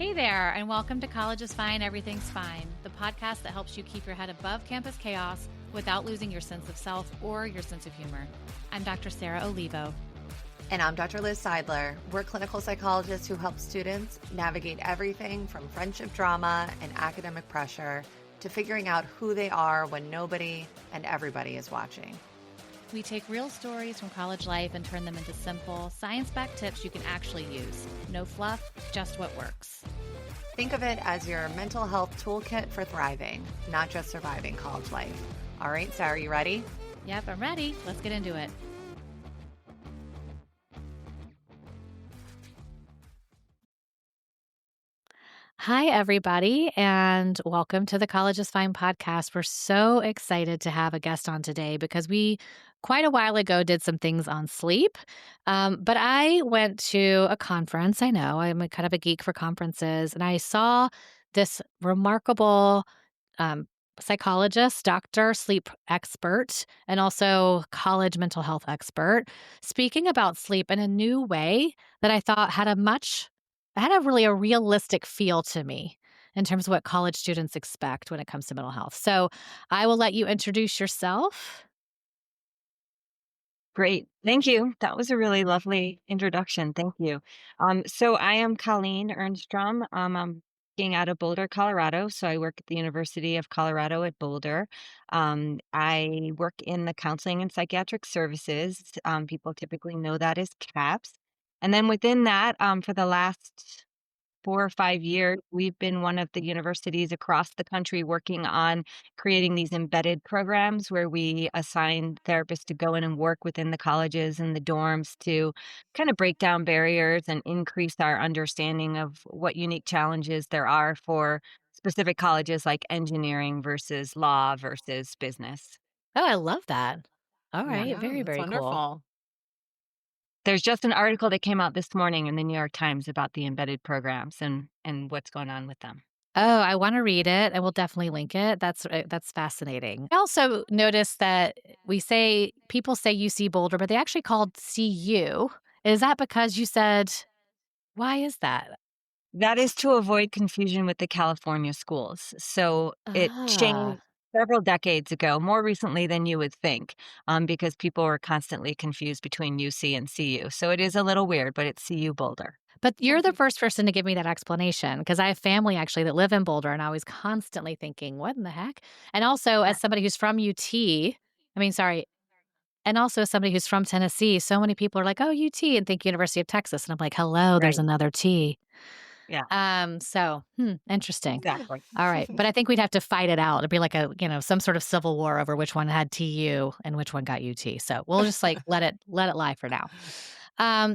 Hey there, and welcome to College is Fine, Everything's Fine, the podcast that helps you keep your head above campus chaos without losing your sense of self or your sense of humor. I'm Dr. Sarah Olivo. And I'm Dr. Liz Seidler. We're clinical psychologists who help students navigate everything from friendship drama and academic pressure to figuring out who they are when nobody and everybody is watching. We take real stories from college life and turn them into simple, science-backed tips you can actually use. No fluff, just what works. Think of it as your mental health toolkit for thriving, not just surviving college life. All right, Sarah, you ready? Yep, I'm ready. Let's get into it. Hi, everybody, and welcome to the College is Fine podcast. We're so excited to have a guest on today because we, quite a while ago, did some things on sleep. But I went to a conference. I know I'm kind of a geek for conferences, and I saw this remarkable psychologist, doctor, sleep expert, and also college mental health expert speaking about sleep in a new way that I thought had a really a realistic feel to me in terms of what college students expect when it comes to mental health. So I will let you introduce yourself. Great. Thank you. That was a really lovely introduction. Thank you. So I am Colleen Ehrnstrom. I'm working out of Boulder, Colorado. So I work at the University of Colorado at Boulder. I work in the counseling and psychiatric services. People typically know that as CAPS. And then within that, for the last 4 or 5 years, we've been one of the universities across the country working on creating these embedded programs where we assign therapists to go in and work within the colleges and the dorms to kind of break down barriers and increase our understanding of what unique challenges there are for specific colleges like engineering versus law versus business. Oh, I love that. All Yeah. right. Very, That's very cool. wonderful. There's just an article that came out this morning in the New York Times about the embedded programs and what's going on with them. Oh, I want to read it. I will definitely link it. That's fascinating. I also noticed that people say UC Boulder, but they actually called CU. Is that because you said, why is that? That is to avoid confusion with the California schools. So it changed several decades ago, more recently than you would think, because people were constantly confused between UC and CU. So it is a little weird, but it's CU Boulder. But you're the first person to give me that explanation because I have family actually that live in Boulder, and I was constantly thinking, what in the heck? And also, as somebody who's from and also as somebody who's from Tennessee, so many people are like, oh, UT, and think University of Texas. And I'm like, hello, there's Right. another T. Yeah. Interesting. Exactly. All right. But I think we'd have to fight it out. It'd be like some sort of civil war over which one had TU and which one got UT. So we'll just let it lie for now.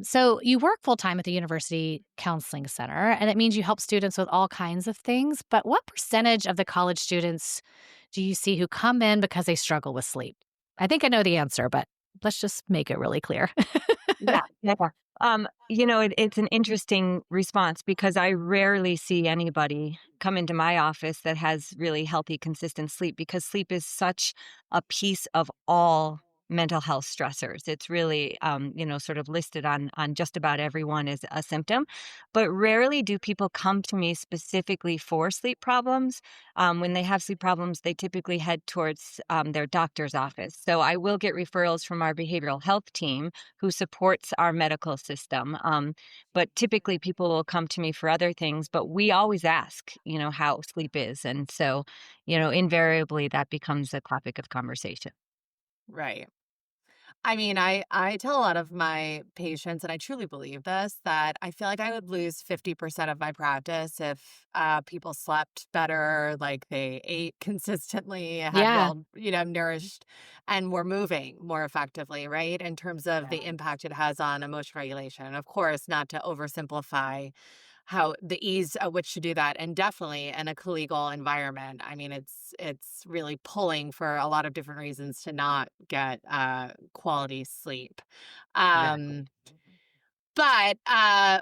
So you work full time at the University Counseling Center, and it means you help students with all kinds of things. But what percentage of the college students do you see who come in because they struggle with sleep? I think I know the answer, but let's just make it really clear. Yeah. It's an interesting response because I rarely see anybody come into my office that has really healthy, consistent sleep because sleep is such a piece of all mental health stressors. It's really, sort of listed on just about everyone as a symptom, but rarely do people come to me specifically for sleep problems. When they have sleep problems, they typically head towards their doctor's office. So I will get referrals from our behavioral health team who supports our medical system. But typically people will come to me for other things, but we always ask, how sleep is. And so, invariably that becomes a topic of conversation. Right. I mean, I tell a lot of my patients, and I truly believe this, that I feel like I would lose 50% of my practice if people slept better, like they ate consistently, had Yeah. well, nourished, and were moving more effectively, right? In terms of the impact it has on emotion regulation. And of course, not to oversimplify how the ease at which to do that, and definitely in a collegial environment. I mean, it's really pulling for a lot of different reasons to not get quality sleep. Exactly. But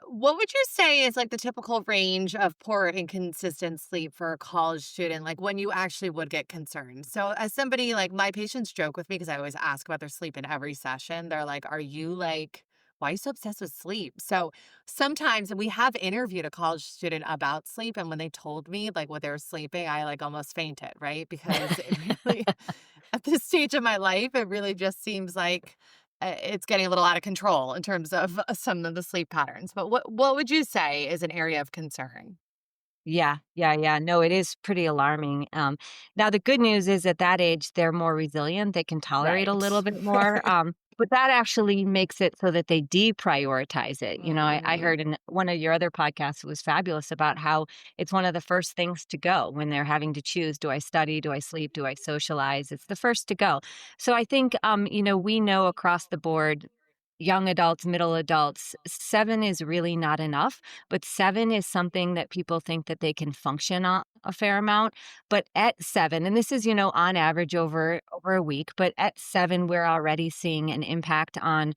what would you say is like the typical range of poor and inconsistent sleep for a college student, like when you actually would get concerned? So as somebody, like, my patients joke with me because I always ask about their sleep in every session. They're like, are you like why are you so obsessed with sleep? So sometimes and we have interviewed a college student about sleep. And when they told me like what they were sleeping, I like almost fainted, right? Because it really, at this stage of my life, it really just seems like it's getting a little out of control in terms of some of the sleep patterns. But what would you say is an area of concern? Yeah, yeah, yeah. No, it is pretty alarming. Now the good news is at that age, they're more resilient. They can tolerate a little Right. bit more. But that actually makes it so that they deprioritize it. I Mm, heard in one of your other podcasts, it was fabulous about how it's one of the first things to go when they're having to choose, do I study, do I sleep, do I socialize? It's the first to go. So I think, we know across the board, young adults, middle adults, 7 is really not enough, but 7 is something that people think that they can function on a fair amount. But at 7, and this is, on average over a week, but at 7, we're already seeing an impact on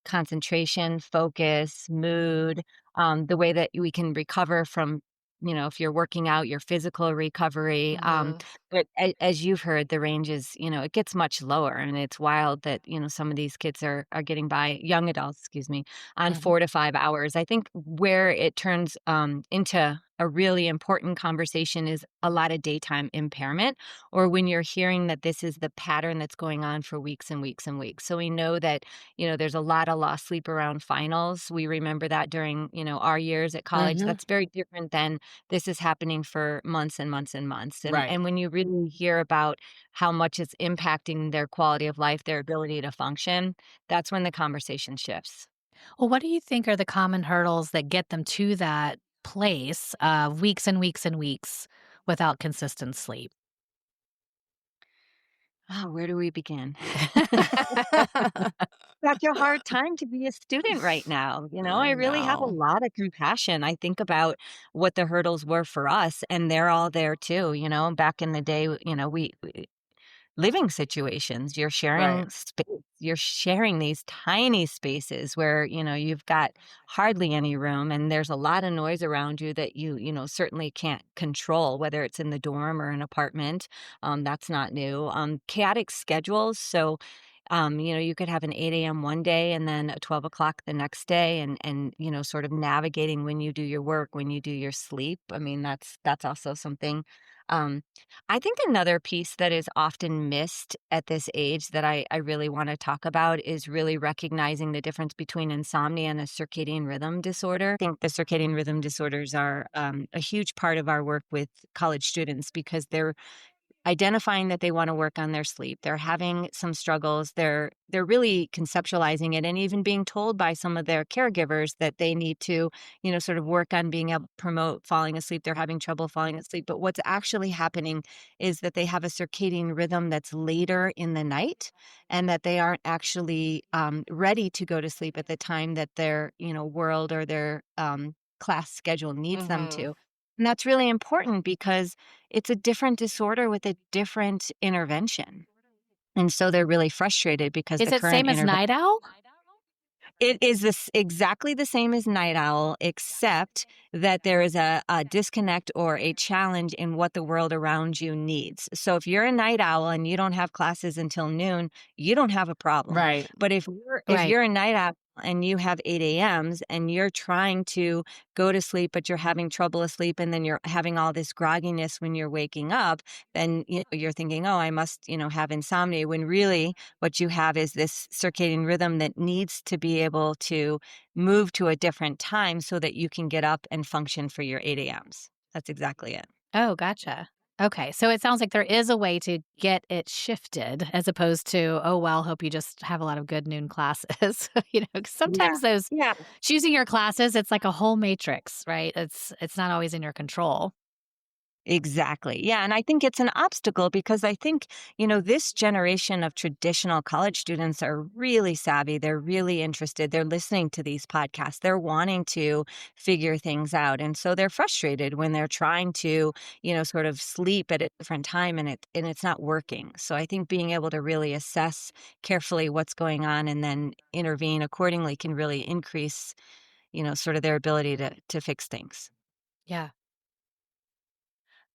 concentration, focus, mood, the way that we can recover from, if you're working out, your physical recovery. mhm. But as you've heard, the range is, it gets much lower, and it's wild that, some of these kids are getting by, young adults, excuse me, on Mhm. 4 to 5 hours. I think where it turns into a really important conversation is a lot of daytime impairment, or when you're hearing that this is the pattern that's going on for weeks and weeks and weeks. So we know that, there's a lot of lost sleep around finals. We remember that during, our years at college. Mhm. That's very different than this is happening for months and months and months. And Right. when you really hear about how much it's impacting their quality of life, their ability to function, that's when the conversation shifts. Well, what do you think are the common hurdles that get them to that place of weeks and weeks and weeks without consistent sleep? Oh, where do we begin? Such a hard time to be a student right now. I I really have a know. lot of compassion. I think about what the hurdles were for us, and they're all there too. Back in the day, we living situations. You're Right. sharing space. You're sharing these tiny spaces where, you've got hardly any room and there's a lot of noise around you that certainly can't control, whether it's in the dorm or an apartment. That's not new. Chaotic schedules. So, you could have an 8 a.m. one day and then a 12 o'clock the next day and, sort of navigating when you do your work, when you do your sleep. I mean, that's also something. Um, I think another piece that is often missed at this age that I really want to talk about is really recognizing the difference between insomnia and a circadian rhythm disorder. I think the circadian rhythm disorders are a huge part of our work with college students because they're identifying that they wanna work on their sleep. They're having some struggles. They're really conceptualizing it and even being told by some of their caregivers that they need to, sort of work on being able to promote falling asleep. They're having trouble falling asleep. But what's actually happening is that they have a circadian rhythm that's later in the night and that they aren't actually, ready to go to sleep at the time that their, world or their, class schedule needs them Mhm. to. And that's really important because it's a different disorder with a different intervention. And so they're really frustrated because Is the it current same as intervention night owl? it is this exactly the same as night owl, except that there is a disconnect or a challenge in what the world around you needs. So if you're a night owl and you don't have classes until noon, you don't have a problem. Right. But if Right. you're a night owl and you have 8 a.m.s and you're trying to go to sleep, but you're having trouble asleep, and then you're having all this grogginess when you're waking up, then you're thinking, oh, I must, have insomnia, when really what you have is this circadian rhythm that needs to be able to move to a different time so that you can get up and function for your 8 a.m.s. That's exactly it. Oh, gotcha. Okay. So it sounds like there is a way to get it shifted as opposed to, oh, well, hope you just have a lot of good noon classes. 'Cause Yeah. sometimes those Yeah. choosing your classes, it's like a whole matrix, right? It's not always in your control. Exactly. Yeah. And I think it's an obstacle because I think, this generation of traditional college students are really savvy. They're really interested. They're listening to these podcasts. They're wanting to figure things out. And so they're frustrated when they're trying to, sort of sleep at a different time and it's not working. So I think being able to really assess carefully what's going on and then intervene accordingly can really increase, sort of their ability to fix things. Yeah.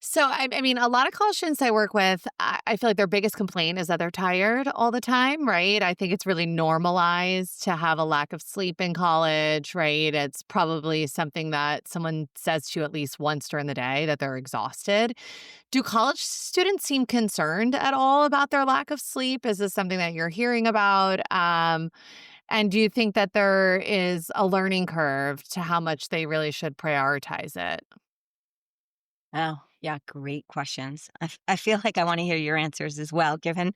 So, I mean, a lot of college students I work with, I feel like their biggest complaint is that they're tired all the time, right? I think it's really normalized to have a lack of sleep in college, right? It's probably something that someone says to you at least once during the day that they're exhausted. Do college students seem concerned at all about their lack of sleep? Is this something that you're hearing about? And do you think that there is a learning curve to how much they really should prioritize it? Oh, yeah, great questions. I feel like I wanna hear your answers as well, given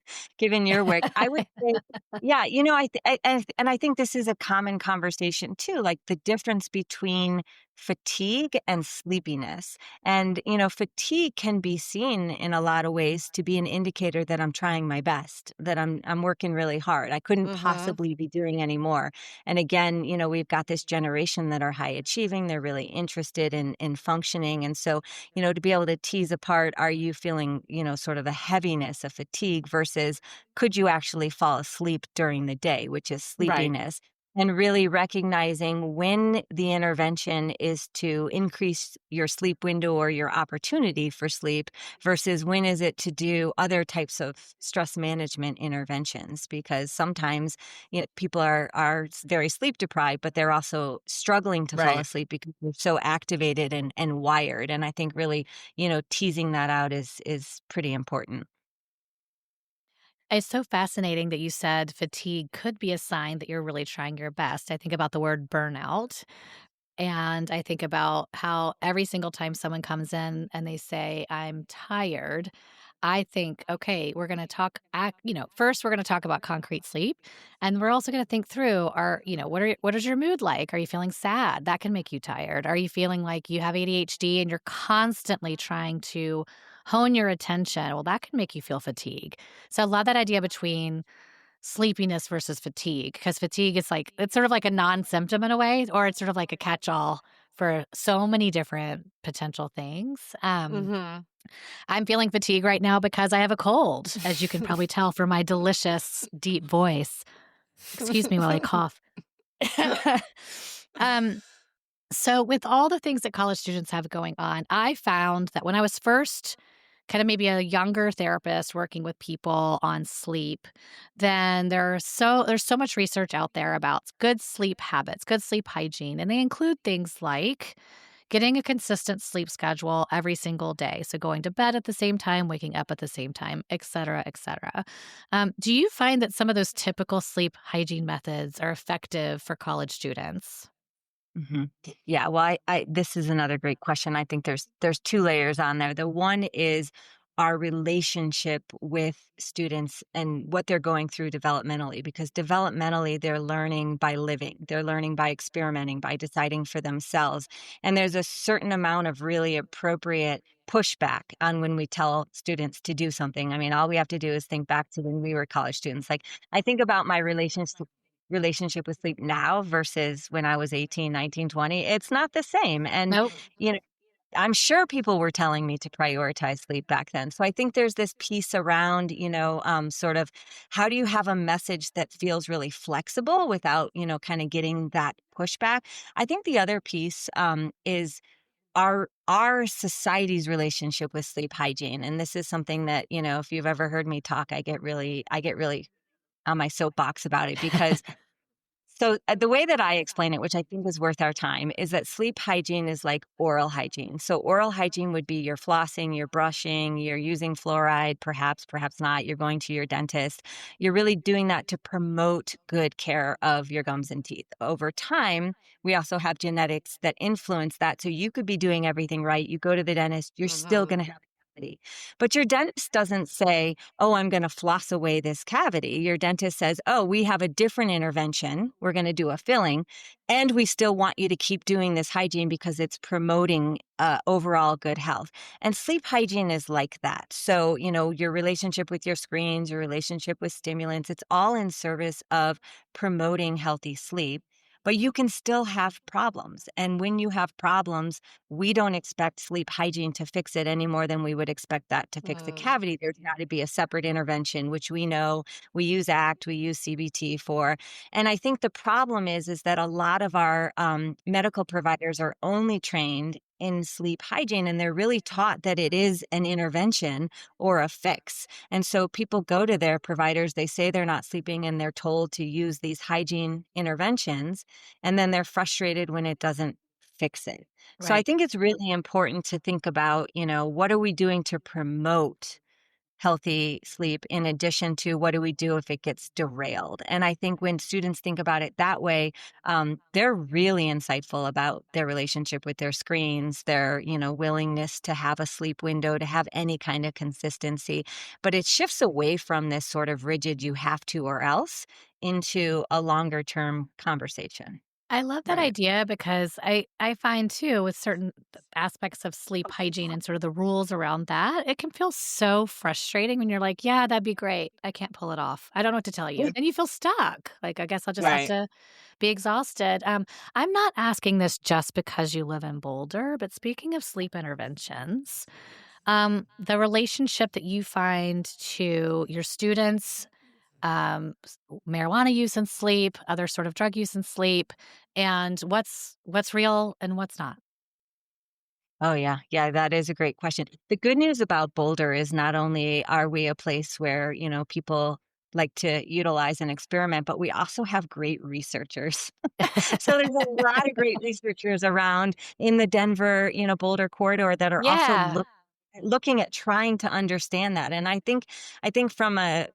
your work. I would say, yeah, I think this is a common conversation too, like the difference between fatigue and sleepiness. And, fatigue can be seen in a lot of ways to be an indicator that I'm trying my best, that I'm working really hard. I couldn't Mhm. possibly be doing any more. And again, we've got this generation that are high achieving, they're really interested in functioning. And so to be able to tease apart, are you feeling, sort of a heaviness, a fatigue versus could you actually fall asleep during the day, which is Right. sleepiness. And really recognizing when the intervention is to increase your sleep window or your opportunity for sleep versus when is it to do other types of stress management interventions. Because sometimes people are very sleep deprived, but they're also struggling to fall Right. asleep because they're so activated and wired. And I think really, teasing that out is pretty important. It's so fascinating that you said fatigue could be a sign that you're really trying your best. I think about the word burnout. And I think about how every single time someone comes in and they say, I'm tired, I think, okay, we're going to first we're going to talk about concrete sleep. And we're also going to think through what is your mood like? Are you feeling sad? That can make you tired. Are you feeling like you have ADHD and you're constantly trying to hone your attention? Well, that can make you feel fatigue. So I love that idea between sleepiness versus fatigue, because fatigue is like it's sort of like a non-symptom in a way, or it's sort of like a catch-all for so many different potential things. Mhm. I'm feeling fatigue right now because I have a cold, as you can probably tell from my delicious deep voice. Excuse me while I cough. um, so, with all the things that college students have going on, I found that when I was first kind of maybe a younger therapist working with people on sleep, then there's so much research out there about good sleep habits, good sleep hygiene, and they include things like getting a consistent sleep schedule every single day. So going to bed at the same time, waking up at the same time, et cetera, et cetera. Do you find that some of those typical sleep hygiene methods are effective for college students? Mhm. Yeah, well, this is another great question. I think there's 2 layers on there. The one is our relationship with students and what they're going through developmentally, because developmentally, they're learning by living. They're learning by experimenting, by deciding for themselves, and there's a certain amount of really appropriate pushback on when we tell students to do something. I mean, all we have to do is think back to when we were college students. Like, I think about my relationship with sleep now versus when I was 18, 19, 20, it's not the same. And, Nope. you know, I'm sure people were telling me to prioritize sleep back then. So I think there's this piece around, sort of how do you have a message that feels really flexible without, kind of getting that pushback? I think the other piece is our society's relationship with sleep hygiene. And this is something that, if you've ever heard me talk, I get really on my soapbox about it because the way that I explain it, which I think is worth our time, is that sleep hygiene is like oral hygiene. So oral hygiene would be your flossing, your brushing, you're using fluoride, perhaps not, you're going to your dentist. You're really doing that to promote good care of your gums and teeth. Over time, we also have genetics that influence that. So you could be doing everything right. You go to the dentist, you're still Mhm. going to have a cavity. But your dentist doesn't say, oh, I'm going to floss away this cavity. Your dentist says, oh, we have a different intervention. We're going to do a filling. And we still want you to keep doing this hygiene because it's promoting overall good health. And sleep hygiene is like that. So, your relationship with your screens, your relationship with stimulants, it's all in service of promoting healthy sleep. But you can still have problems. And when you have problems, we don't expect sleep hygiene to fix it any more than we would expect that to fix a Mm. cavity. There's got to be a separate intervention, which we know we use ACT, we use CBT for. And I think the problem is that a lot of our medical providers are only trained in sleep hygiene, and they're really taught that it is an intervention or a fix. And so people go to their providers, they say they're not sleeping, and they're told to use these hygiene interventions, and then they're frustrated when it doesn't fix it. So I Right. think it's really important to think about, what are we doing to promote healthy sleep in addition to what do we do if it gets derailed? And I think when students think about it that way, they're really insightful about their relationship with their screens, their, willingness to have a sleep window, to have any kind of consistency. But it shifts away from this sort of rigid you have to or else into a longer term conversation. I love that Right. idea because I find too with certain aspects of sleep hygiene and sort of the rules around that, it can feel so frustrating when you're like, "Yeah, that'd be great. I can't pull it off. I don't know what to tell you." Then you feel stuck. Like, I guess I'll just have Right. to be exhausted. I'm not asking this just because you live in Boulder, but speaking of sleep interventions, the relationship that you find to your students marijuana use and sleep, other sort of drug use and sleep, and what's real and what's not. Oh, yeah. Yeah, that is a great question. The good news about Boulder is not only are we a place where, people like to utilize and experiment, but we also have great researchers. So there's a lot of great researchers around in the Denver, Boulder corridor that are also Yeah. looking at trying to understand that. And I think from a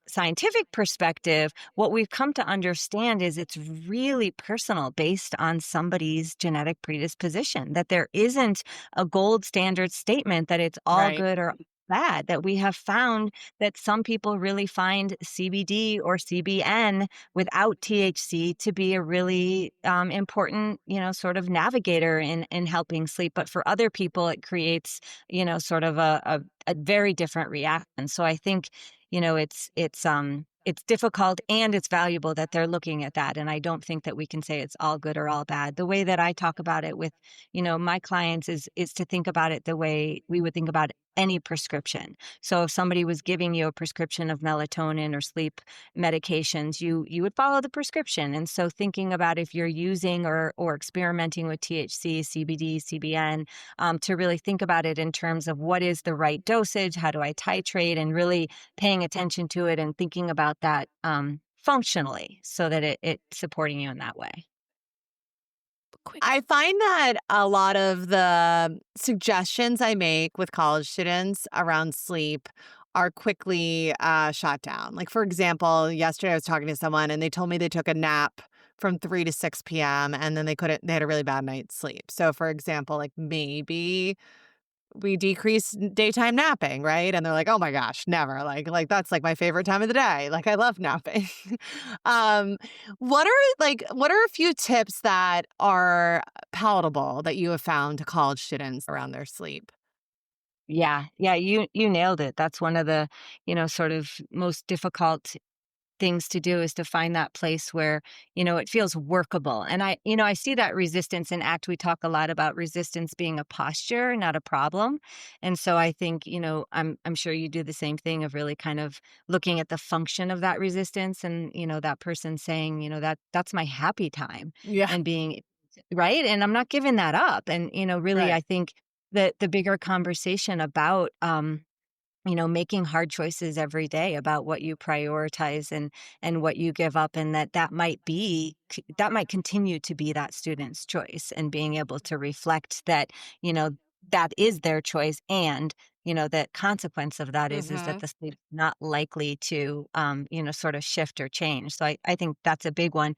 scientific perspective, what we've come to understand is it's really personal based on somebody's genetic predisposition, that there isn't a gold standard statement that it's all Right. good or bad, that we have found that some people really find CBD or CBN without THC to be a really important, sort of navigator in helping sleep. But for other people, it creates, sort of a very different reaction. So I think, it's difficult and it's valuable that they're looking at that. And I don't think that we can say it's all good or all bad. The way that I talk about it with, my clients is to think about it the way we would think about any prescription. So if somebody was giving you a prescription of melatonin or sleep medications, you would follow the prescription. And so thinking about if you're using or experimenting with THC, CBD, CBN, to really think about it in terms of what is the right dosage, how do I titrate, and really paying attention to it and thinking about that functionally so that it's supporting you in that way. Quick. I find that a lot of the suggestions I make with college students around sleep are quickly shot down. Like, for example, yesterday I was talking to someone and they told me they took a nap from 3 to 6 p.m. and then they had a really bad night's sleep. So, for example, like maybe we decrease daytime napping, right? And they're like, "Oh my gosh, never." Like that's like my favorite time of the day. Like I love napping. um what are a few tips that are palatable that you have found to college students around their sleep? Yeah, yeah, you nailed it. That's one of the, sort of most difficult things to do is to find that place where, it feels workable. And I see that resistance in ACT. We talk a lot about resistance being a posture, not a problem. And so I think, I'm sure you do the same thing of really kind of looking at the function of that resistance and, that person saying, that's my happy time Yeah, and being right. And I'm not giving that up. And, really, right. I think that the bigger conversation about, making hard choices every day about what you prioritize and what you give up, and that might continue to be that student's choice, and being able to reflect that, you know, that is their choice, and the consequence of that is that Mhm. the sleep not likely to sort of shift or change. So I think that's a big one.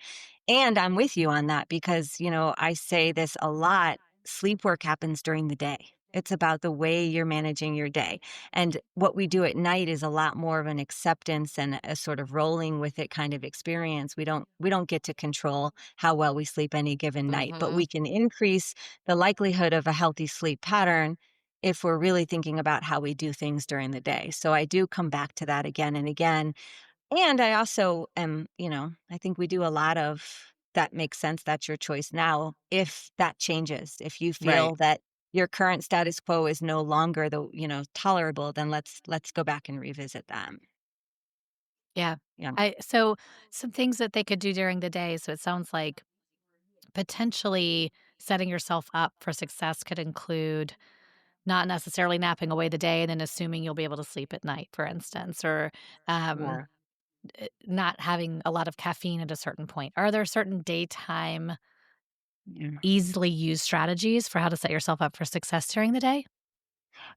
And I'm with you on that because, I say this a lot. Sleep work happens during the day. It's about the way you're managing your day. And what we do at night is a lot more of an acceptance and a sort of rolling with it kind of experience. We don't get to control how well we sleep any given night, but Mhm. we can increase the likelihood of a healthy sleep pattern if we're really thinking about how we do things during the day. So I do come back to that again and again. And I also am, I think we do a lot of that makes sense. That's your choice now. If that changes, if you Right. feel that your current status quo is no longer tolerable, then let's go back and revisit them. Yeah. Yeah. I so some things that they could do during the day, so it sounds like potentially setting yourself up for success could include not necessarily napping away the day and then assuming you'll be able to sleep at night, for instance, or um, Yeah. not having a lot of caffeine at a certain point. Are there certain daytime, Yeah. easily used strategies for how to set yourself up for success during the day?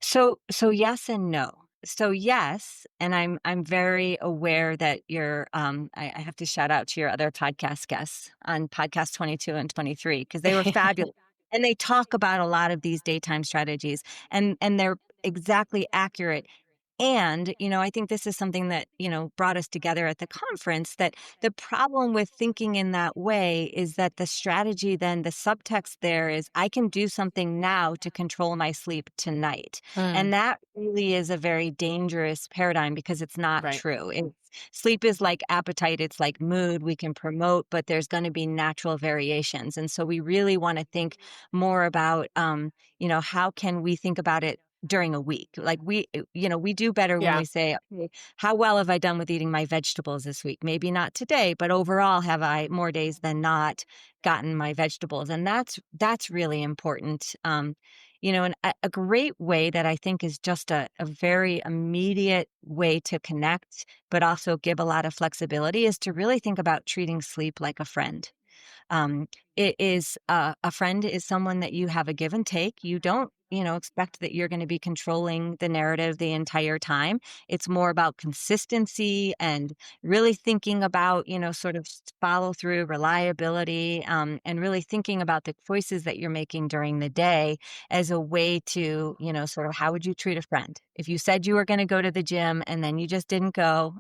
So yes and no. So yes, and I'm very aware that I have to shout out to your other podcast guests on podcast 22 and 23 because they were fabulous. And they talk about a lot of these daytime strategies and they're exactly accurate. And, I think this is something that, brought us together at the conference, that the problem with thinking in that way is that the strategy, then the subtext there is I can do something now to control my sleep tonight. Mm, And that really is a very dangerous paradigm because it's not Right. true. Sleep is like appetite, it's like mood. We can promote, but there's going to be natural variations. And so we really want to think more about, how can we think about it during a week? Like we do better when Yeah. we say, okay, how well have I done with eating my vegetables this week? Maybe not today, but overall, have I more days than not gotten my vegetables? And that's really important. And a great way that I think is just a very immediate way to connect, but also give a lot of flexibility is to really think about treating sleep like a friend. Um, it is a friend is someone that you have a give and take. You don't, expect that you're going to be controlling the narrative the entire time. It's more about consistency and really thinking about, sort of follow through, reliability, and really thinking about the choices that you're making during the day as a way to, sort of how would you treat a friend? If you said you were going to go to the gym and then you just didn't go,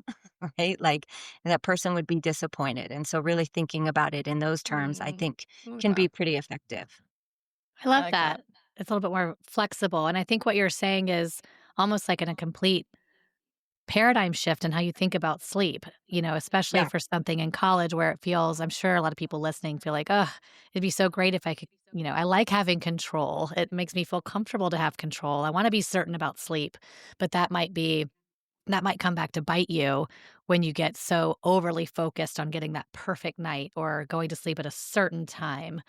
right? Like that person would be disappointed. And so really thinking about it in those terms, I Mm, think I like can be that. pretty effective. I I love like that. that. It's a little bit more flexible. And I think what you're saying is almost like in a complete paradigm shift in how you think about sleep, especially Yeah. for something in college where it feels, I'm sure a lot of people listening feel like, oh, it'd be so great if I could, I like having control. It makes me feel comfortable to have control. I want to be certain about sleep, but that might come back to bite you when you get so overly focused on getting that perfect night or going to sleep at a certain time.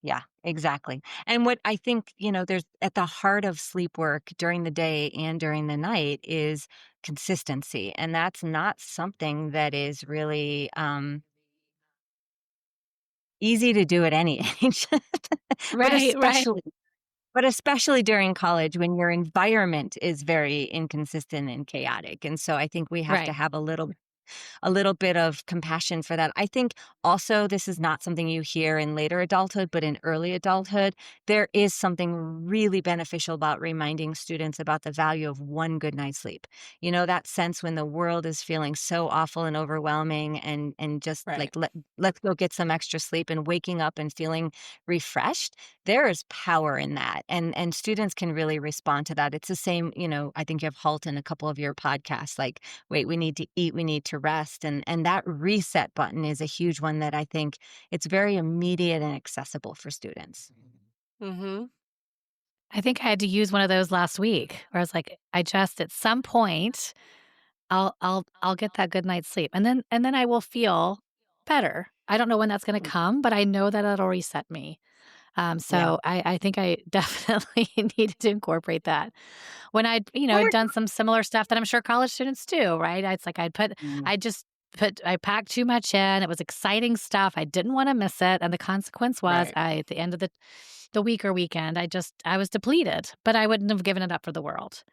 Yeah, exactly. And what I think, there's at the heart of sleep work during the day and during the night is consistency. And that's not something that is really easy to do at any age, but Right, right, especially But especially during college when your environment is very inconsistent and chaotic. And so I think we have to right. have a little bit of compassion for that. I think also this is not something you hear in later adulthood, but in early adulthood, there is something really beneficial about reminding students about the value of one good night's sleep. That sense when the world is feeling so awful and overwhelming and just Right. like let's go get some extra sleep and waking up and feeling refreshed. There is power in that. And students can really respond to that. It's the same, I think you have Halt in a couple of your podcasts, like wait, we need to eat, we need to rest. And that reset button is a huge one that I think it's very immediate and accessible for students. Mhm. I think I had to use one of those last week where I was like, I just at some point I'll get that good night's sleep. And then I will feel better. I don't know when that's gonna Mm. come, but I know that it'll reset me. Yeah. So I think I definitely needed to incorporate that. When I'd, Well, had done some similar stuff that I'm sure college students do, right? It's like mm, I just I packed too much in. It was exciting stuff. I didn't want to miss it. And the consequence was Right. at the end of the week or weekend, I was depleted, but I wouldn't have given it up for the world.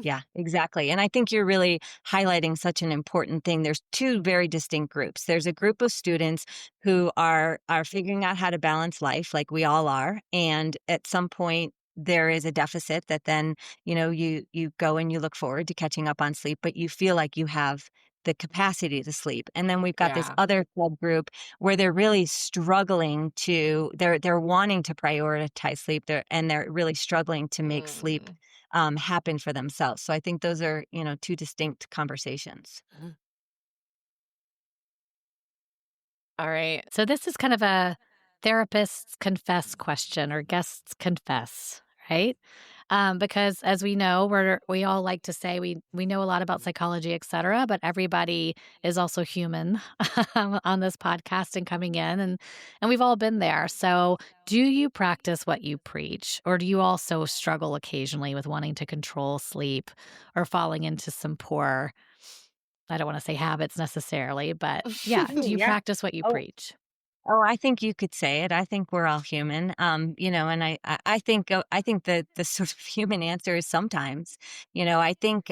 yeah, exactly. And I think you're really highlighting such an important thing. There's two very distinct groups. There's a group of students who are figuring out how to balance life like we all are. And at some point there is a deficit that then, you go and you look forward to catching up on sleep, but you feel like you have the capacity to sleep. And then we've got this Yeah. other subgroup where they're really struggling they're wanting to prioritize sleep there and they're really struggling to make sleep Mm. happen for themselves. So I think those are, two distinct conversations. Mhm. All right. So this is kind of a therapist's confess question or guests confess, right? Because as we know, we all like to say we know a lot about psychology, et cetera, but everybody is also human on this podcast and coming in, and we've all been there. So, do you practice what you preach, or do you also struggle occasionally with wanting to control sleep or falling into some poor, I don't want to say habits necessarily, but yeah, do you Yeah. practice what you Oh, preach? Oh, I think you could say it. I think we're all human. And I think that the sort of human answer is sometimes. I think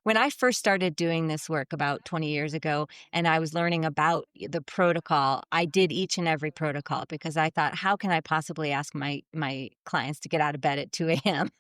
when I first started doing this work about 20 years ago, and I was learning about the protocol, I did each and every protocol because I thought, how can I possibly ask my clients to get out of bed at 2 a.m.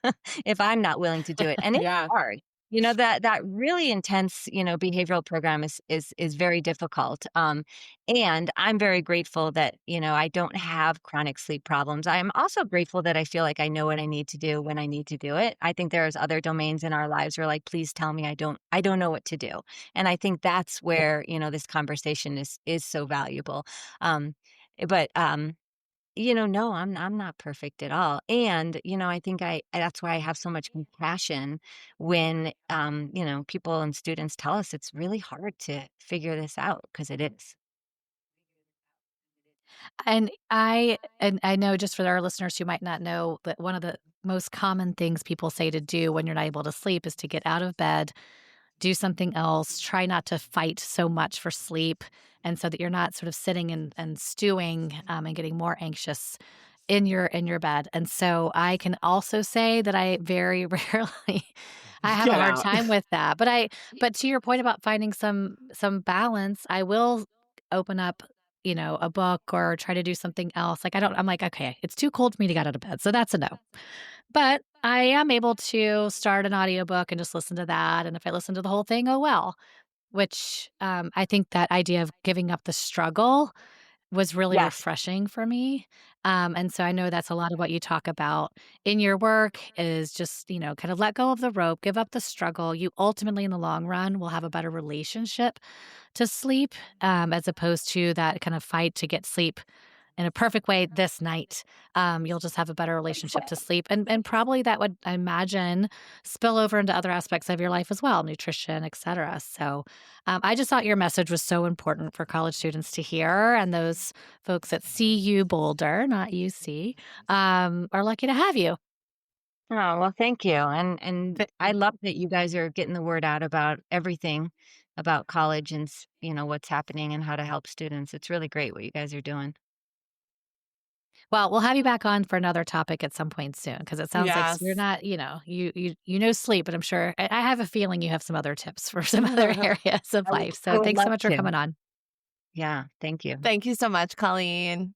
if I'm not willing to do it? And it's Yeah. hard. That really intense, behavioral program is very difficult. And I'm very grateful that, I don't have chronic sleep problems. I am also grateful that I feel like I know what I need to do when I need to do it. I think there's other domains in our lives where like, please tell me I don't know what to do. And I think that's where, this conversation is so valuable. Um, but no, I'm not perfect at all. And, I think that's why I have so much compassion when people and students tell us it's really hard to figure this out because it is. And I know, just for our listeners who might not know, that one of the most common things people say to do when you're not able to sleep is to get out of bed, do something else, try not to fight so much for sleep, and so that you're not sort of sitting and stewing, and getting more anxious in your bed. And so I can also say that I very rarely I have a Get hard out. time with that. But to your point about finding some balance, I will open up, a book or try to do something else. I'm like, okay, it's too cold for me to get out of bed. So that's a no. But I am able to start an audiobook and just listen to that. And if I listen to the whole thing, oh well. Which I think that idea of giving up the struggle was really Yes. refreshing for me. And so I know that's a lot of what you talk about in your work is just, kind of let go of the rope, give up the struggle. You ultimately, in the long run, will have a better relationship to sleep, as opposed to that kind of fight to get sleep in a perfect way this night. You'll just have a better relationship to sleep, and probably that would, I imagine, spill over into other aspects of your life as well, nutrition, et cetera. So, I just thought your message was so important for college students to hear, and those folks at CU Boulder, not UC, are lucky to have you. Oh, well, thank you. And Th- I love that you guys are getting the word out about everything about college and what's happening and how to help students. It's really great what you guys are doing. Well, we'll have you back on for another topic at some point soon, because it sounds like you're Yes. not, you know sleep, but I'm sure I have a feeling you have some other tips for some other areas of I would life. I So would thanks so love much for to. coming on. Yeah, thank you. Thank you so much, Colleen.